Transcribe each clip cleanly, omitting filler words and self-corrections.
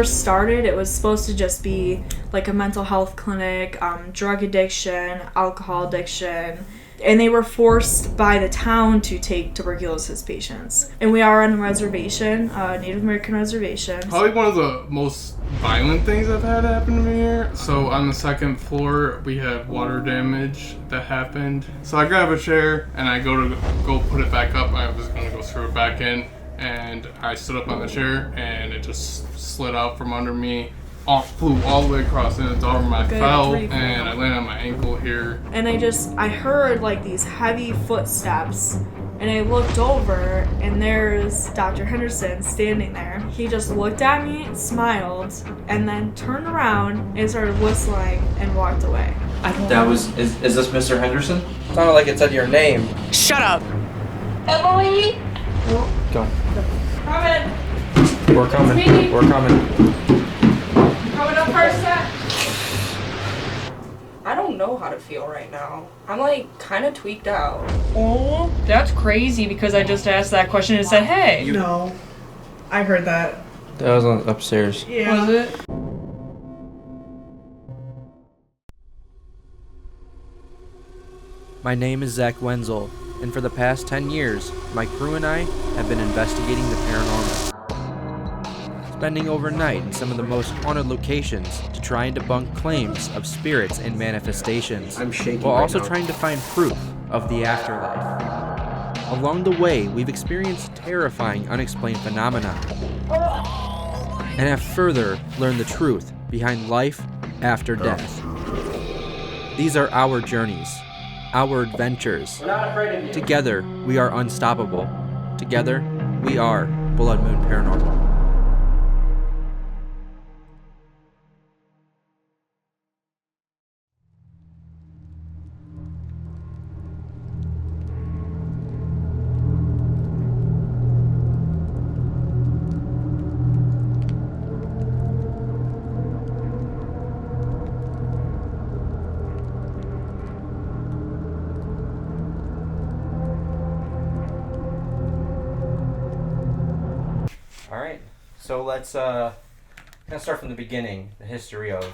first started, it was supposed to just be like a mental health clinic, drug addiction, alcohol addiction, and they were forced by the town to take tuberculosis patients. And we are on a reservation, Native American reservation. Probably one of the most violent things I've had happen to me here. So on the second floor, we have water damage that happened. So I grab a chair and I go put it back up. I was gonna go screw it back in, and I stood up on the chair and it just slid out from under me. Flew all the way across in its arm. I fell and I landed on my ankle here. And I heard like these heavy footsteps, and I looked over and there's Dr. Henderson standing there. He just looked at me, smiled, and then turned around and started whistling and walked away. Is this Mr. Henderson? It sounded like it said your name. Shut up! Emily? Go. Coming. We're coming. We're coming. Coming up first, Zach. I don't know how to feel right now. I'm like kind of tweaked out. Oh, that's crazy because I just asked that question and said, hey. No. I heard that. That was upstairs. Yeah. Was it? My name is Zach Wenzel, and for the past 10 years, my crew and I have been investigating the paranormal. Spending overnight in some of the most haunted locations to try and debunk claims of spirits and manifestations, while also trying to find proof of the afterlife. Along the way, we've experienced terrifying unexplained phenomena, and have further learned the truth behind life after death. These are our journeys, our adventures. Together, we are unstoppable. Together, we are Blood Moon Paranormal. Alright, so let's kind of start from the beginning, the history of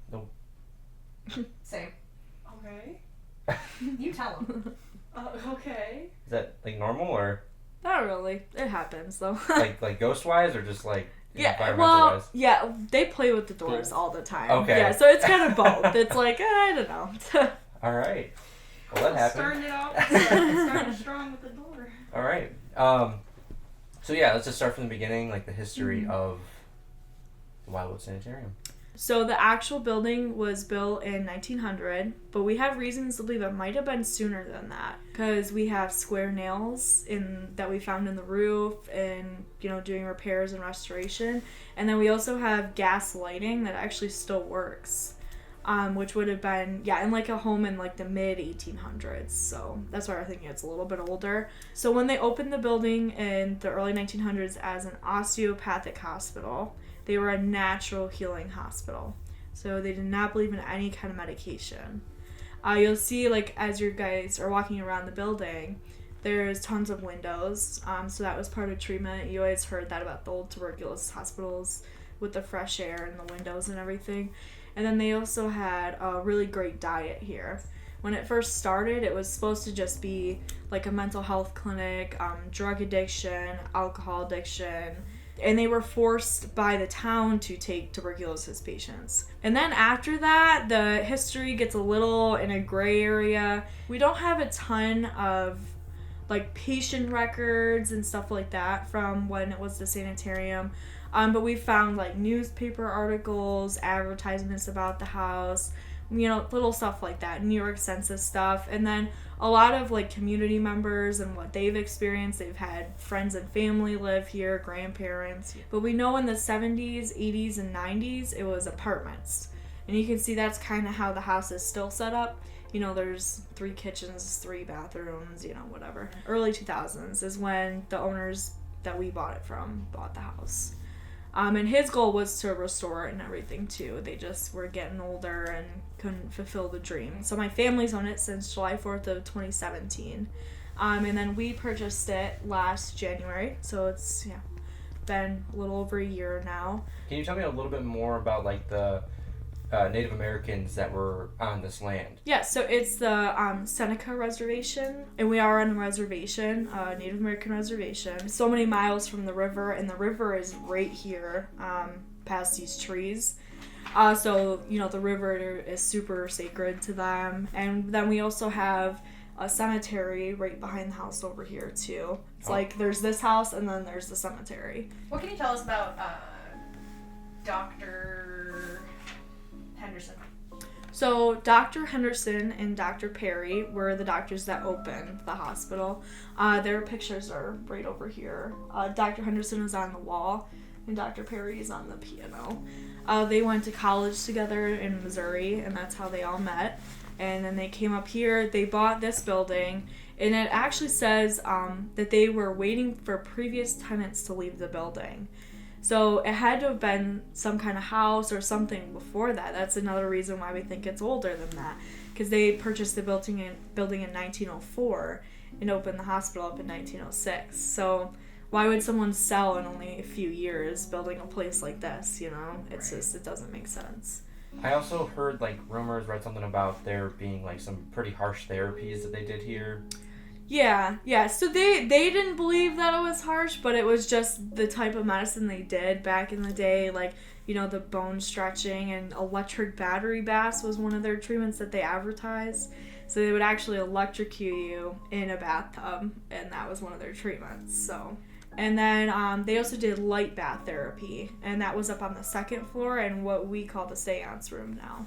the... Same. Okay. You tell him. Okay. Is that like normal or Not really. It happens though. like ghost-wise or just like Yeah, environmental-wise? yeah, they play with the doors all the time. Okay. Yeah, so it's kind of both. It's like, I don't know. Alright. Well, that happened. Starting it off. Starting strong with the door. Alright. So yeah, let's just start from the beginning, like the history of the WILDWOOD Sanitarium. So the actual building was built in 1900, but we have reasons to believe it might have been sooner than that, because we have square nails that we found in the roof and, doing repairs and restoration. And then we also have gas lighting that actually still works, which would have been, in like a home in like the mid 1800s. So that's why we're thinking it's a little bit older. So when they opened the building in the early 1900s as an osteopathic hospital, they were a natural healing hospital. So they did not believe in any kind of medication. You'll see, like, as you guys are walking around the building, there's tons of windows. So that was part of treatment. You always heard that about the old tuberculosis hospitals with the fresh air and the windows and everything. And then they also had a really great diet here. When it first started, it was supposed to just be like a mental health clinic, drug addiction, alcohol addiction, and they were forced by the town to take tuberculosis patients. And then after that, the history gets a little in a gray area. We don't have a ton of like patient records and stuff like that from when it was the sanitarium. But we found like newspaper articles, advertisements about the house, little stuff like that, New York Census stuff. And then a lot of like community members and what they've experienced. They've had friends and family live here, grandparents. But we know in the 70s, 80s, and 90s, it was apartments. And you can see that's kind of how the house is still set up. There's 3 kitchens, 3 bathrooms, whatever. Early 2000s is when the owners that we bought it from bought the house. And his goal was to restore it and everything too. They just were getting older and couldn't fulfill the dream. So my family's owned it since July 4th of 2017. And then we purchased it last January. So it's, been a little over a year now. Can you tell me a little bit more about like the Native Americans that were on this land? Yeah, so it's the Seneca Reservation, and we are on a reservation, Native American reservation. So many miles from the river, and the river is right here, past these trees. So, you know, the river is super sacred to them. And then we also have a cemetery right behind the house over here, too. It's like there's this house, and then there's the cemetery. What can you tell us about Dr. Henderson? So Dr. Henderson and Dr. Perry were the doctors that opened the hospital. Their pictures are right over here. Dr. Henderson is on the wall, and Dr. Perry is on the piano. They went to college together in Missouri, and that's how they all met. And then they came up here. They bought this building, and it actually says that they were waiting for previous tenants to leave the building. So it had to have been some kind of house or something before that. That's another reason why we think it's older than that, because they purchased the building in 1904 and opened the hospital up in 1906. So why would someone sell in only a few years building a place like this, you know? It's just, it doesn't make sense. I also heard like rumors, read something about there being like some pretty harsh therapies that they did here. Yeah. So they didn't believe that it was harsh, but it was just the type of medicine they did back in the day. Like, you know, the bone stretching and electric battery baths was one of their treatments that they advertised. So they would actually electrocute you in a bathtub, and that was one of their treatments. So, and then they also did light bath therapy, and that was up on the second floor in what we call the seance room now.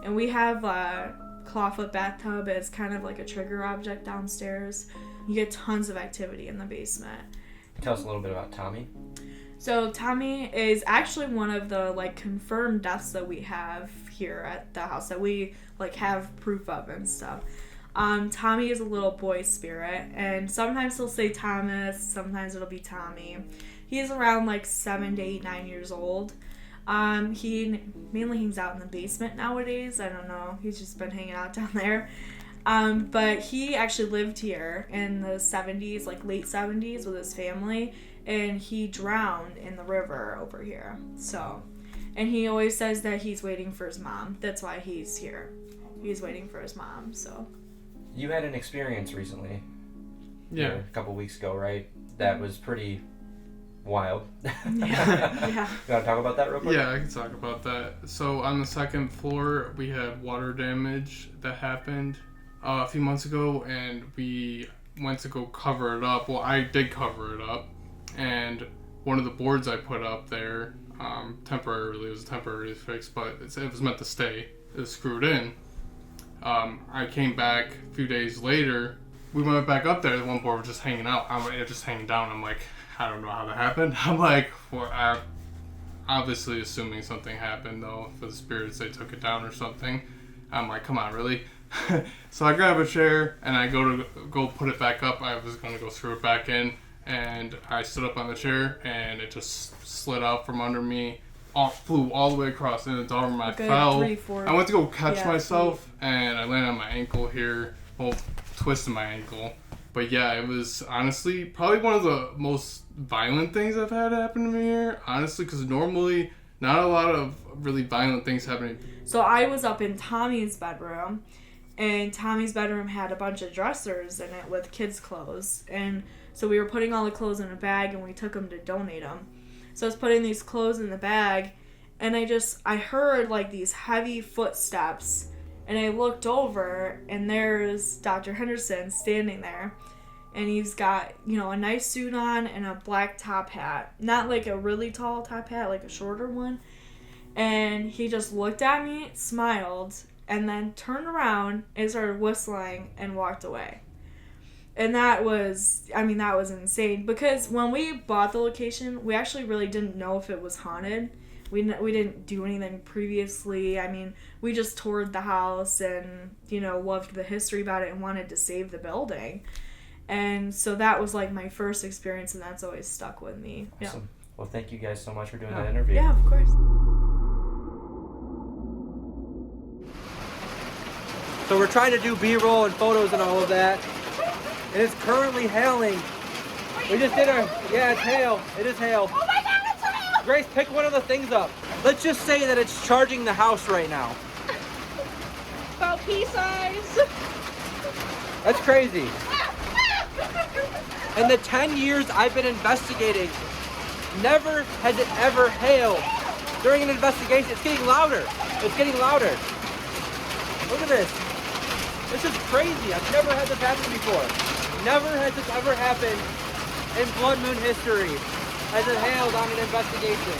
And we have a clawfoot bathtub as kind of like a trigger object downstairs. You get tons of activity in the basement. Tell us a little bit about Tommy. So Tommy is actually one of the like confirmed deaths that we have here at the house that we like have proof of and stuff. Tommy is a little boy spirit, and sometimes he'll say Thomas, sometimes it'll be Tommy. He's around like 7 to 8, 9 years old. He mainly hangs out in the basement nowadays. I don't know. He's just been hanging out down there. But he actually lived here in the 70s, like late 70s with his family, and he drowned in the river over here. So, and he always says that he's waiting for his mom. That's why he's here. He's waiting for his mom, so. You had an experience recently. Yeah. A couple weeks ago, right? That was pretty wild. Yeah. You want to talk about that real quick? Yeah, I can talk about that. So on the second floor, we had water damage that happened a few months ago, and we went to go cover it up. Well, I did cover it up, and one of the boards I put up there, temporarily, it was a temporary fix, but it was meant to stay. It was screwed in. I came back a few days later. We went back up there. The one board was just hanging out. Just hanging down. I'm like, I don't know how that happened. I'm like, well, I'm obviously assuming something happened though. For the spirits, they took it down or something. I'm like, come on, really? So I grab a chair and I go put it back up. I was gonna go screw it back in, and I stood up on the chair and it just slid out from under me. Flew all the way across in the dorm. I fell. I went to go catch myself, and I landed on my ankle here, twisted my ankle. But yeah, it was honestly probably one of the most violent things I've had happen to me here. Honestly, because normally not a lot of really violent things happening. So I was up in Tommy's bedroom, and Tommy's bedroom had a bunch of dressers in it with kids' clothes. And so we were putting all the clothes in a bag, and we took them to donate them. So I was putting these clothes in the bag, and I heard like these heavy footsteps, and I looked over, and there's Dr. Henderson standing there, and he's got, you know, a nice suit on and a black top hat. Not like a really tall top hat, like a shorter one. And he just looked at me, smiled, and then turned around and started whistling and walked away. And that was insane, because when we bought the location, we actually really didn't know if it was haunted. We didn't do anything previously. I mean, we just toured the house and, you know, loved the history about it and wanted to save the building. And so that was like my first experience, and that's always stuck with me. Awesome. Yeah. Well, thank you guys so much for doing that interview. Yeah, of course. So we're trying to do B-roll and photos and all of that. And it's currently hailing. We just did it's hail. It is hail. Oh my god! Grace, pick one of the things up. Let's just say that it's charging the house right now. About pea size. That's crazy. In the 10 years I've been investigating, never has it ever hailed. During an investigation, it's getting louder. It's getting louder. Look at this. This is crazy. I've never had this happen before. Never has this ever happened in Blood Moon history as it hailed on an investigation.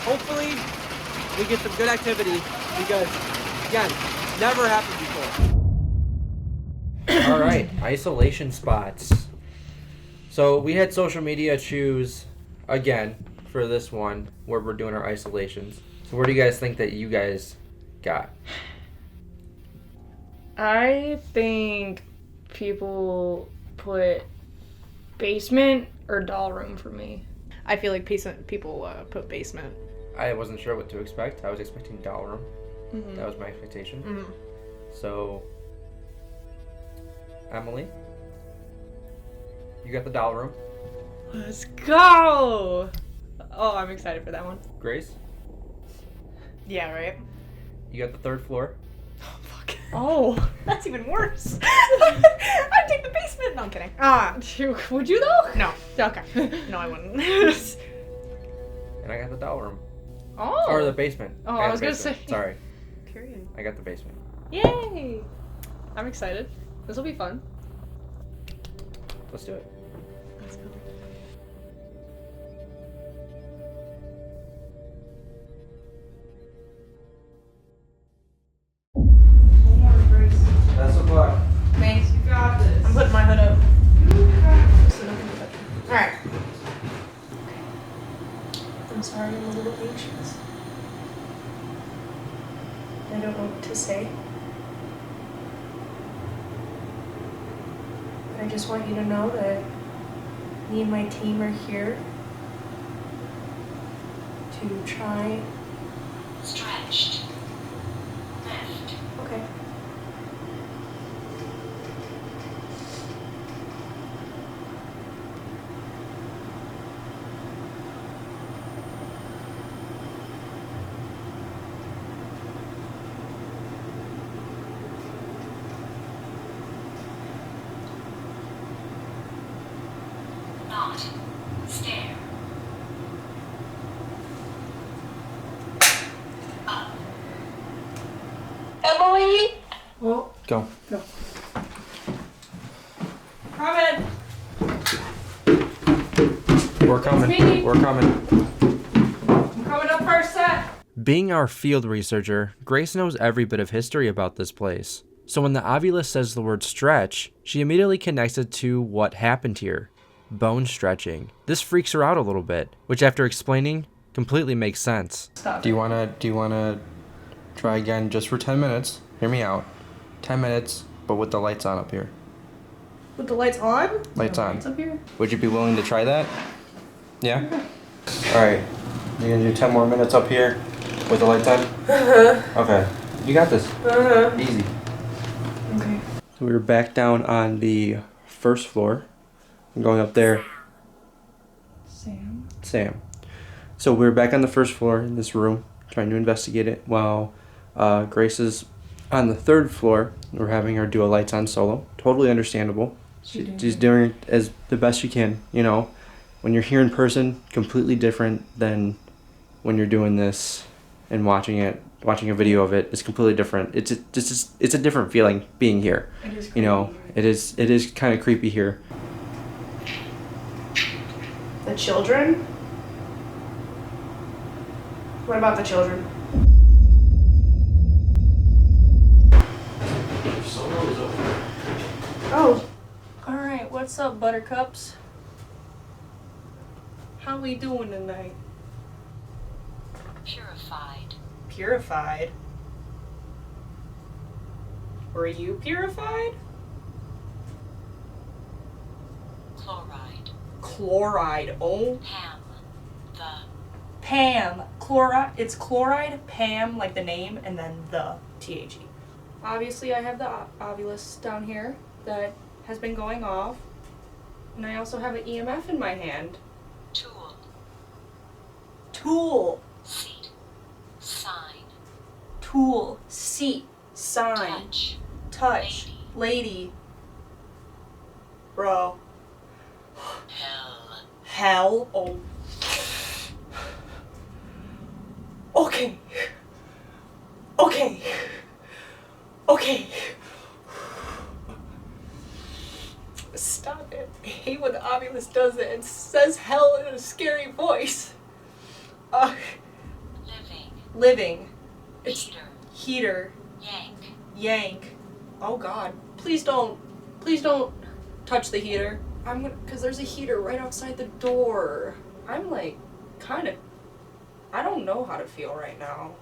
Hopefully, we get some good activity because, again, never happened before. All right, isolation spots. So we had social media choose again for this one where we're doing our isolations. So where do you guys think that you guys got? I think people put basement or doll room for me. I feel like people put basement. I wasn't sure what to expect. I was expecting doll room. Mm-hmm. That was my expectation. Mm-hmm. So, Emily, you got the doll room. Let's go! Oh, I'm excited for that one. Grace, Yeah, right? you got the third floor. Oh, That's even worse. I'd take the basement. No, I'm kidding. would you though? No. Okay. No, I wouldn't. And I got the doll room. Oh. Or the basement. Oh, got I the was gonna basement. say. Sorry, Period. I got the basement. Yay! I'm excited. This will be fun. Let's do it. Let's go. That's the block. Mace, you got this. I'm putting my hood up. Alright. I'm sorry, I'm a little anxious. I don't know what to say. But I just want you to know that me and my team are here to try. Stretched. Left. Okay. Not. Stare. Up. Emily? Well, Go. Coming. We're coming. me. We're coming. I'm coming up first set. Being our field researcher, Grace knows every bit of history about this place. So when the ovulus says the word stretch, she immediately connects it to what happened here. Bone stretching. This freaks her out a little bit, which after explaining, completely makes sense. Stop. Do you wanna try again just for 10 minutes? Hear me out. 10 minutes, but with the lights on up here. With the lights on? Lights on. Lights up here? Would you be willing to try that? Yeah? Alright. You're gonna do 10 more minutes up here with the lights on? Okay. You got this. Easy. okay. So we were back down on the first floor. I'm going up there. Sam. So we were back on the first floor in this room, trying to investigate it, while Grace is on the third floor. We're having her do a lights on solo. Totally understandable. She's doing it as the best she can. You know, when you're here in person, completely different than when you're doing this and watching it. Watching a video of it is completely different. It's a different feeling being here. It is You know, it is kind of creepy here. The children? What about the children? Oh. Alright, what's up, buttercups? How we doing tonight? Purified. Purified. Were you purified? Chloride. Chloride. Oh. Pam. The. Pam. Chloride. It's chloride, Pam, like the name, and then the THE. Obviously, I have the ovulus down here that has been going off. And I also have an EMF in my hand. Tool. Tool. seat, sign, Tool. Seat. Sign. touch, Touch. Lady. Bro. hell, Hell. Oh. Okay. Okay. Okay. Stop it. I hate when the Ovilus does it and says hell in a scary voice. living, Living. It's heater, heater. yank, Yank. Oh god. Please don't touch the heater. Cause there's a heater right outside the door. I'm like, I don't know how to feel right now.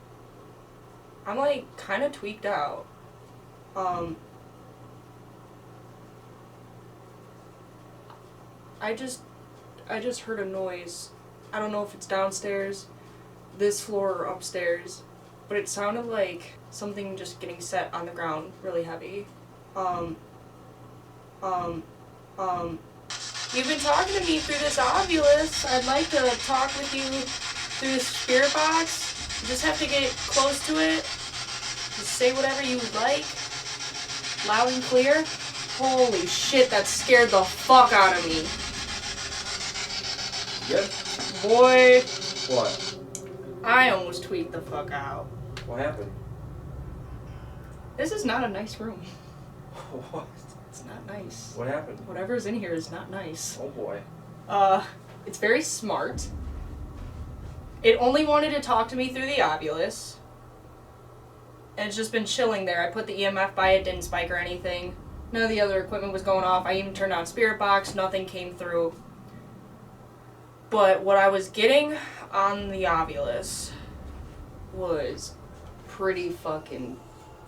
I'm like kind of tweaked out. I just heard a noise. I don't know if it's downstairs, this floor, or upstairs, but it sounded like something just getting set on the ground really heavy. You've been talking to me through this Ovilus. I'd like to talk with you through this spirit box. You just have to get close to it. Just say whatever you like. Loud and clear. Holy shit, that scared the fuck out of me. Yep. Boy, What? I almost tweaked the fuck out. What happened? This is not a nice room. What? It's not nice. What happened? Whatever's in here is not nice. Oh boy. It's very smart. It only wanted to talk to me through the Ovilus. And it's just been chilling there. I put the EMF by it, didn't spike or anything. None of the other equipment was going off. I even turned on Spirit Box, nothing came through. But what I was getting on the Ovilus was pretty fucking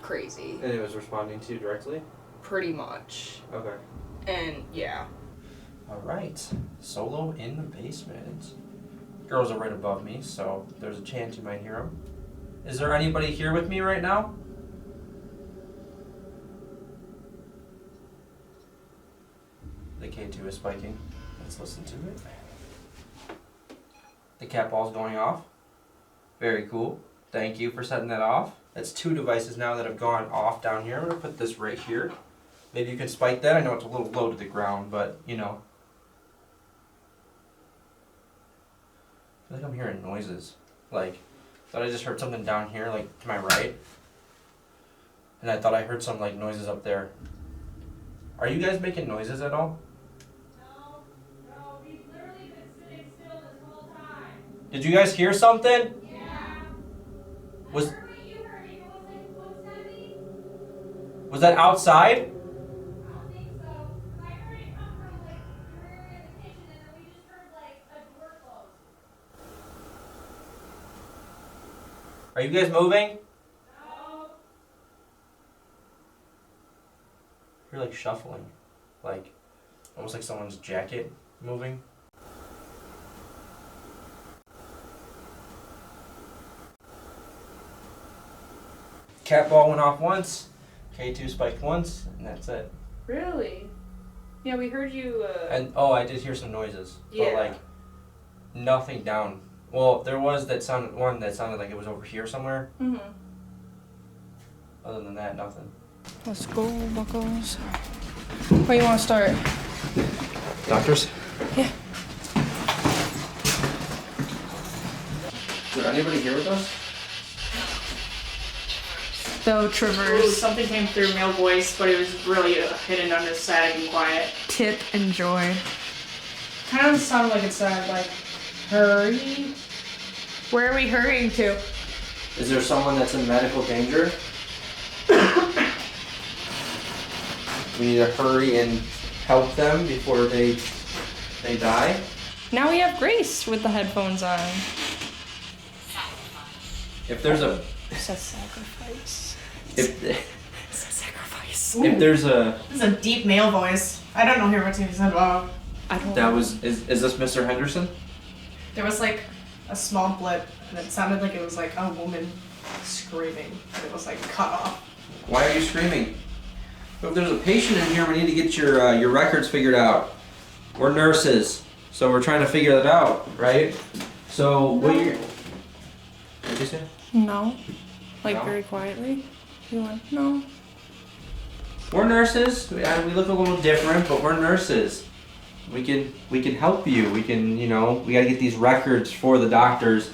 crazy. And it was responding to you directly? Pretty much. Okay. And yeah. Alright, solo in the basement. Girls are right above me, so there's a chance you might hear them. Is there anybody here with me right now? The K2 is spiking. Let's listen to it. The cat ball's going off. Very cool. Thank you for setting that off. That's 2 devices now that have gone off down here. I'm going to put this right here. Maybe you can spike that. I know it's a little low to the ground, but you know. I feel like I'm hearing noises. Like, thought I just heard something down here, like to my right. And I thought I heard some like noises up there. Are you guys making noises at all? No, we've literally been sitting still this whole time. Did you guys hear something? Yeah. Was I heard what you heard. It was like, what's that mean? was that outside? I don't think so. 'Cause I heard it come from like your area in the kitchen, and then we just heard like a door close. Are you guys moving? No. You're like shuffling. Like almost like someone's jacket moving. Cat ball went off once, K2 spiked once, and that's it. Really? Yeah, we heard you, And oh, I did hear some noises, Yeah. but like nothing down. Well, there was that one that sounded like it was over here somewhere. Mm-hmm. Other than that, nothing. Let's go, buckles. Where you want to start? Doctors? Yeah. Is there anybody here with us? Though Ooh, Traverse, something came through male voice, but it was really hidden under sad and quiet. Tip, and Joy. Kind of sounded like it said, like, hurry. Where are we hurrying to? Is there someone that's in medical danger? We need to hurry and help them before they die. Now we have Grace with the headphones on. If there's a It's a sacrifice. if It's a sacrifice. if there's a This is a deep male voice. I don't know here what he said about. I don't that know. was is this Mr. Henderson? There was like a small blip, and it sounded like it was like a woman screaming, and it was like cut off. Why are you screaming? If there's a patient in here, we need to get your records figured out. We're nurses, so we're trying to figure that out, right? So, what you're... What'd you say? No. Like No? very quietly. You went, no. We're nurses. We look a little different, but we're nurses. We can help you. We can, we gotta get these records for the doctors,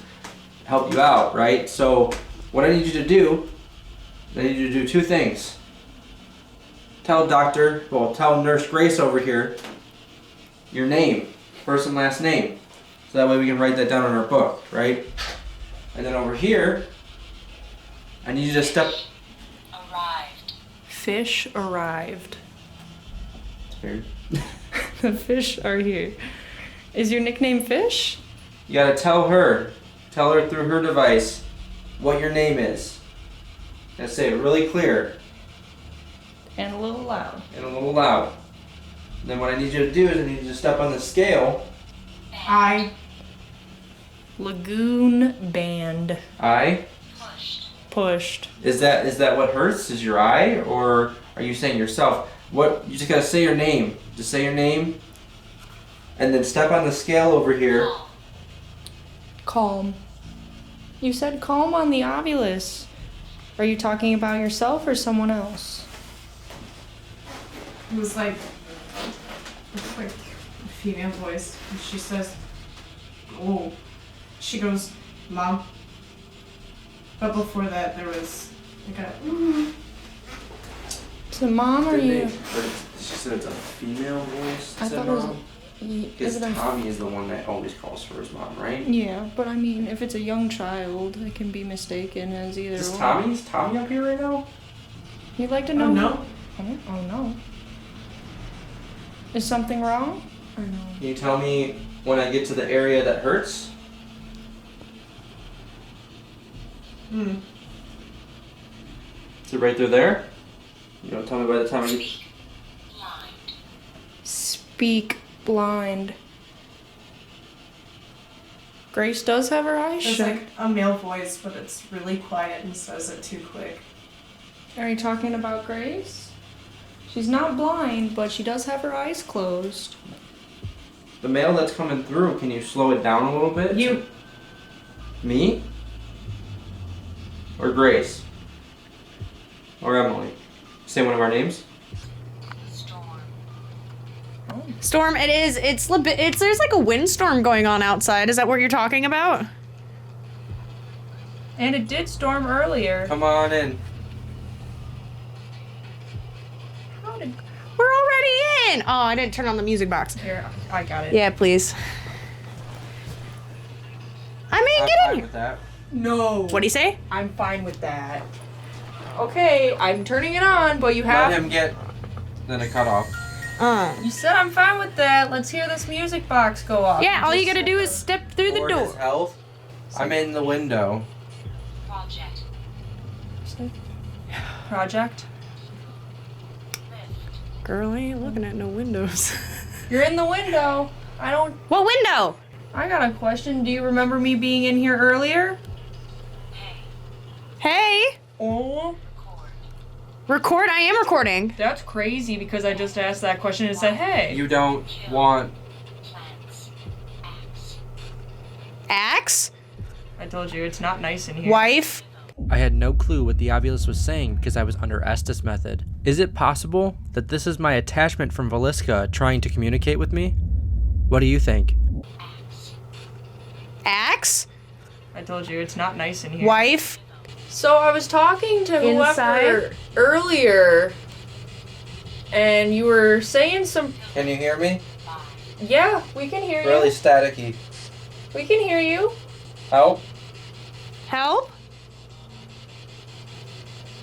help you out, right? So, what I need you to do, I need you to do two things. Tell Nurse Grace over here your name, first and last name. So that way we can write that down in our book, right? And then over here, I need you to step... Arrived. Fish arrived. It's weird. The fish are here. Is your nickname Fish? You gotta tell her through her device what your name is. You gotta say it really clear And a little loud. and a little loud. And then what I need you to do is I need you to step on the scale. I. Lagoon Band. I. Pushed. Is that what hurts? Is your eye, or are you saying yourself? What you just gotta say your name. Just say your name, and then step on the scale over here. Calm. You said calm on the Ovilus. Are you talking about yourself or someone else? It was like a female voice. And she says, "Oh," she goes, "Mom." But before that, there was like a. Is it mom or you? She said it's a female voice. I thought it was. Because Tommy is the one that always calls for his mom, right? Yeah, but I mean, if it's a young child, it can be mistaken as either. Is or. Tommy up here right now? You'd like to know? Oh no. Oh no. Is something wrong? Or no? Can you tell me when I get to the area that hurts? Is it right through there? You don't tell me by the time I get... Speak blind. Grace does have her eyes There's shut. like a male voice, but it's really quiet and says it too quick. Are you talking about Grace? She's not blind, but she does have her eyes closed. The mail that's coming through, can you slow it down a little bit? You. Me? Or Grace? Or Emily? Say one of our names? Storm, it is. It's there's like a windstorm going on outside. Is that what you're talking about? And it did storm earlier. Come on in. We're already in. Oh, I didn't turn on the music box. Here, I got it. Yeah, please. I mean, I'm get fine in. with that. No. What do you say? I'm fine with that. Okay, I'm turning it on, but you have. Let him get... Then it cut off. You said I'm fine with that. Let's hear this music box go off. Yeah, all you gotta do is step through the For his door. health, I'm in the window. Project. Girl, I ain't looking at no windows. You're in the window. I don't. What window? I got a question. Do you remember me being in here earlier? Hey. Oh. Record. I am recording. That's crazy because I just asked that question and said, hey. You don't want... Axe? I told you, it's not nice in here. Wife? I had no clue what the Ovilus was saying because I was under Estes method. Is it possible that this is my attachment from Valiska trying to communicate with me? What do you think? Axe? I told you, it's not nice in here. Wife? So I was talking to whoever Inside? earlier, and you were saying some... Can you hear me? Yeah, we can hear you. Really staticky. We can hear you. Help? Help?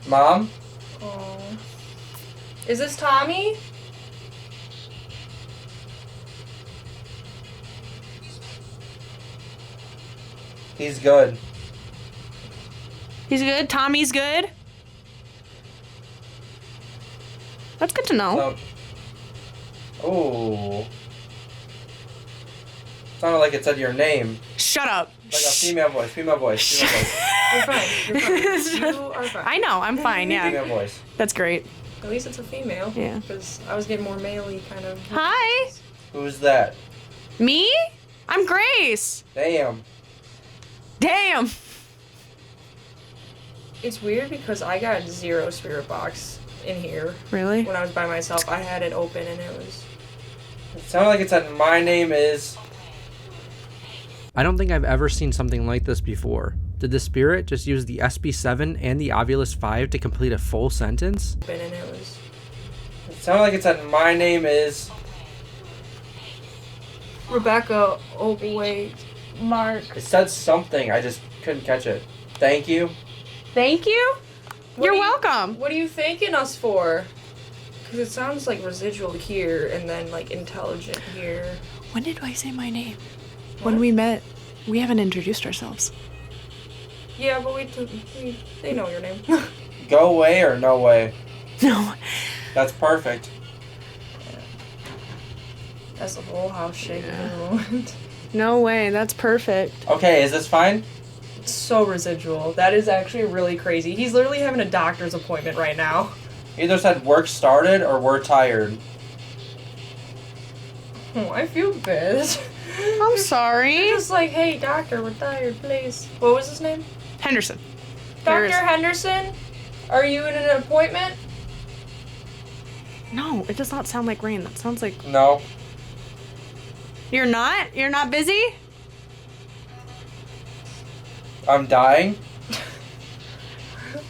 Mom? Oh. Is this Tommy? He's good. He's good? Tommy's good? That's good to know. Oh. Sounded like it said your name. Shut up. Like a female voice, female voice, female voice. You're fine. You're fine. You are fine. I know, I'm fine, yeah. Female voice. That's great. At least it's a female. Yeah. Because I was getting more male-y kind of. Hi. Who's that? Me? I'm Grace. Damn. Damn. It's weird because I got 0 spirit box in here. Really? When I was by myself, I had it open and it was... It sounded like it said, my name is... I don't think I've ever seen something like this before. Did the spirit just use the SB7 and the Ovilus 5 to complete a full sentence? open and it was... It sounded like it said, my name is... Rebecca, oh wait, Mark. It said something, I just couldn't catch it. Thank you. Thank you. What You're are you- welcome. What are you thanking us for? Because it sounds like residual here and then like intelligent here. When did I say my name? When we met, we haven't introduced ourselves. Yeah, but they know your name. Go away or no way? No. That's perfect. That's the whole house shaking. No way. That's perfect. Okay, is this fine? It's so residual. That is actually really crazy. He's literally having a doctor's appointment right now. Either said work started or we're tired. Oh, I feel bad. I'm sorry. Just like, hey, doctor, we're tired, please. What was his name? Henderson. Dr. Henderson? Are you in an appointment? No, it does not sound like rain. That sounds like... No. You're not? You're not busy? I'm dying.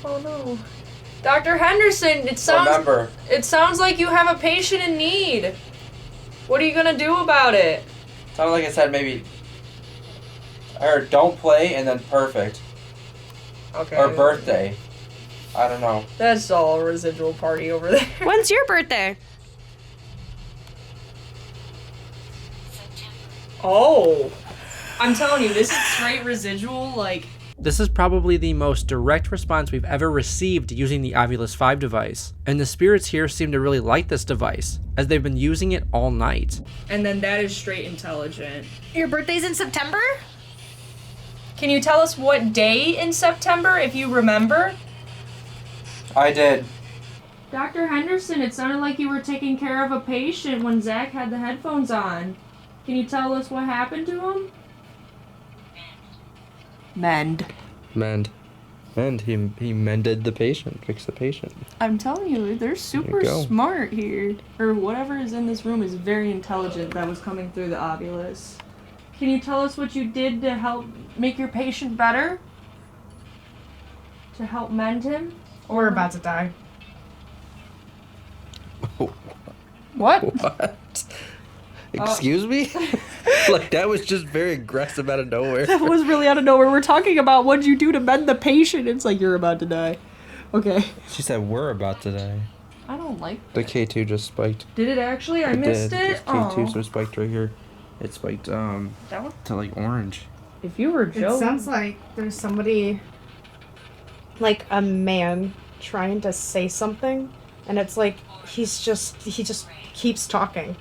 Oh no. Dr. Henderson, it sounds like you have a patient in need. What are you gonna do about it? Sounded like it said maybe... I heard don't play and then perfect. Okay. Or birthday. I don't know. That's all a residual party over there. When's your birthday? Oh. I'm telling you, this is straight residual, like... This is probably the most direct response we've ever received using the Ovilus 5 device, and the spirits here seem to really like this device, as they've been using it all night. And then that is straight intelligent. Your birthday's in September? Can you tell us what day in September, if you remember? I did. Dr. Henderson, it sounded like you were taking care of a patient when Zach had the headphones on. Can you tell us what happened to him? Mend. He mended the patient, fixed the patient. I'm telling you, they're super go. smart here. Or whatever is in this room is very intelligent that was coming through the Ovilus. Can you tell us what you did to help make your patient better? To help mend him? We're about to die. What? What? Excuse me? Like, that was just very aggressive out of nowhere. That was really out of nowhere. We're talking about what'd you do to mend the patient. It's like you're about to die. Okay. She said we're about to die. I don't like The K2 just spiked. Did it actually? I missed it? This K2 so spiked right here. It spiked That one? to like orange. If you were Joe. It sounds like there's somebody, like a man, trying to say something, and it's like he just keeps talking,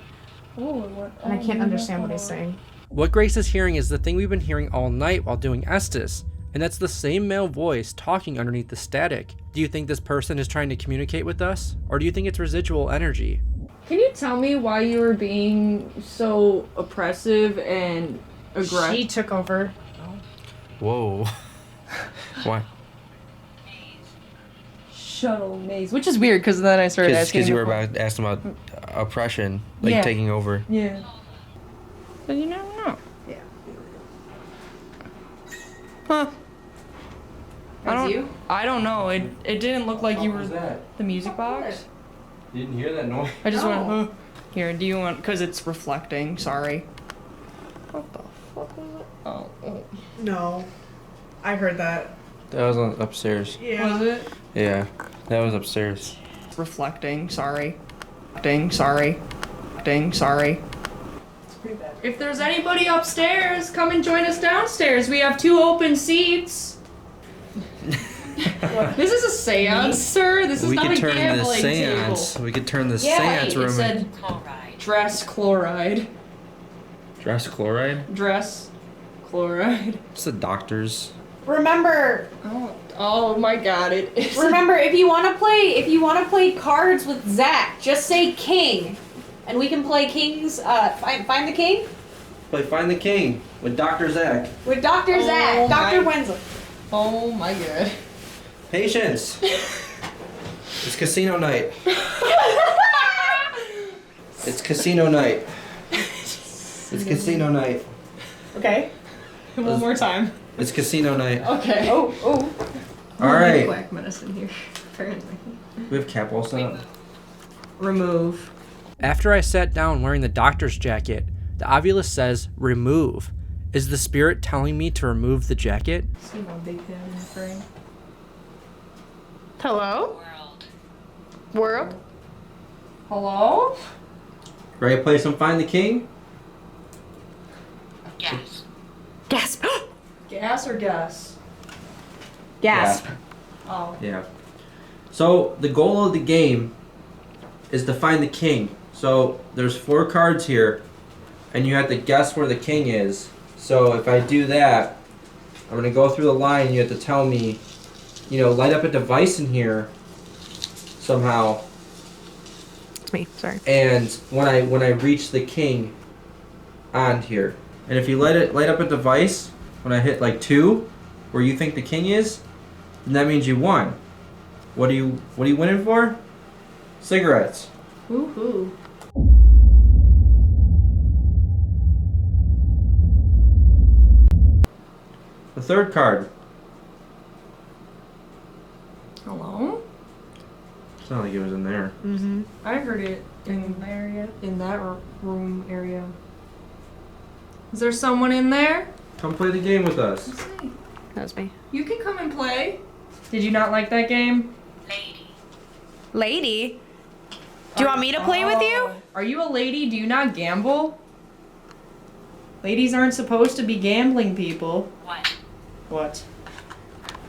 and I can't understand what he's saying. What Grace is hearing is the thing we've been hearing all night while doing Estes, and that's the same male voice talking underneath the static. Do you think this person is trying to communicate with us, or do you think it's residual energy? Can you tell me why you were being so oppressive and aggressive? She took over. Whoa. Why? Shuttle maze, which is weird because then I started asking. Because you were asking about oppression, like Yeah. taking over. Yeah. But you never know. Yeah. Huh. You? I don't know. It didn't look like you What were was that? the music box. You didn't hear that noise? I just No. went, huh. Here, do you want, because it's reflecting, sorry. What the fuck was it? Oh. No, I heard that. That was upstairs. Was it? Yeah, that was upstairs. It's reflecting, sorry. Sorry. Sorry. It's pretty bad. If there's anybody upstairs, come and join us downstairs. We have 2 open seats. This is a seance, sir. This is We not could a turn gambling this seance. table. We could turn this Yeah, seance it room said Chloride. dress chloride. Dress chloride. Dress chloride. It's the doctors. Remember, Oh my god, it is. remember, if you want to play cards with Zach, just say king, and we can play kings. Find the king. play Find the King with Dr. Zach. With Dr. Zach. Dr. Wenzel. Oh my god. Patience. It's casino night. It's casino night. It's casino night. Okay. One more time. It's casino night. Okay. Oh. All right. Quack medicine here, apparently. We have cap all set up. Remove. After I sat down wearing the doctor's jacket, the ovulus says, remove. Is the spirit telling me to remove the jacket? See my big head in the frame. Hello? World? Hello? Ready to play some Find the King? Yes. Gasp. Gas or gas? Gasp. Oh. Yeah. So the goal of the game is to find the king. So there's 4 cards here, and you have to guess where the king is. So if I do that, I'm gonna go through the line. You have to tell me, light up a device in here somehow. It's me. Sorry. And when I reach the king on here, and if you light up a device when I hit like 2, where you think the king is, then that means you won. What are you winning for? Cigarettes. Woohoo. The 3rd card. Hello? It's not like it was in there. Mm-hmm. I heard it in the area, in that room area. Is there someone in there? Come play the game with us. Let's see. That was me. You can come and play. Did you not like that game? Lady? Do you want me to play with you? Are you a lady? Do you not gamble? Ladies aren't supposed to be gambling people. What?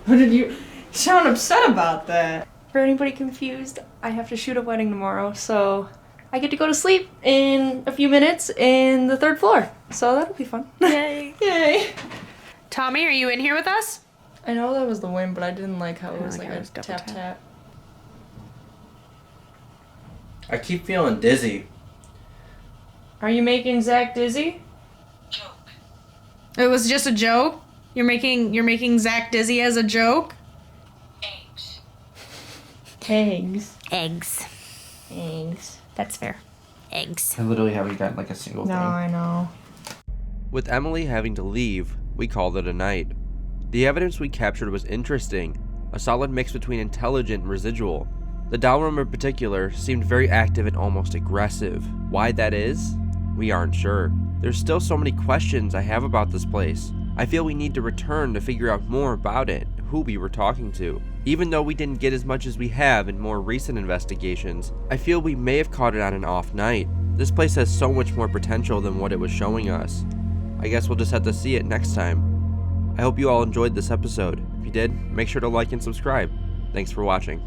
What did you sound upset about that? For anybody confused, I have to shoot a wedding tomorrow, so I get to go to sleep in a few minutes in the 3rd floor. So that'll be fun. Yay. Yay. Tommy, are you in here with us? I know that was the win, but I didn't like how it was like like how it a was double tap tap. tap. I keep feeling dizzy. Are you making Zach dizzy? It was just a joke? You're making Zach dizzy as a joke? Eggs. Eggs. Eggs. That's fair. Eggs. I literally haven't gotten like a single No, thing. I know. With Emily having to leave, we called it a night. The evidence we captured was interesting, a solid mix between intelligent and residual. The doll room in particular seemed very active and almost aggressive. Why that is? We aren't sure. There's still so many questions I have about this place. I feel we need to return to figure out more about it, who we were talking to. Even though we didn't get as much as we have in more recent investigations, I feel we may have caught it on an off night. This place has so much more potential than what it was showing us. I guess we'll just have to see it next time. I hope you all enjoyed this episode. If you did, make sure to like and subscribe. Thanks for watching.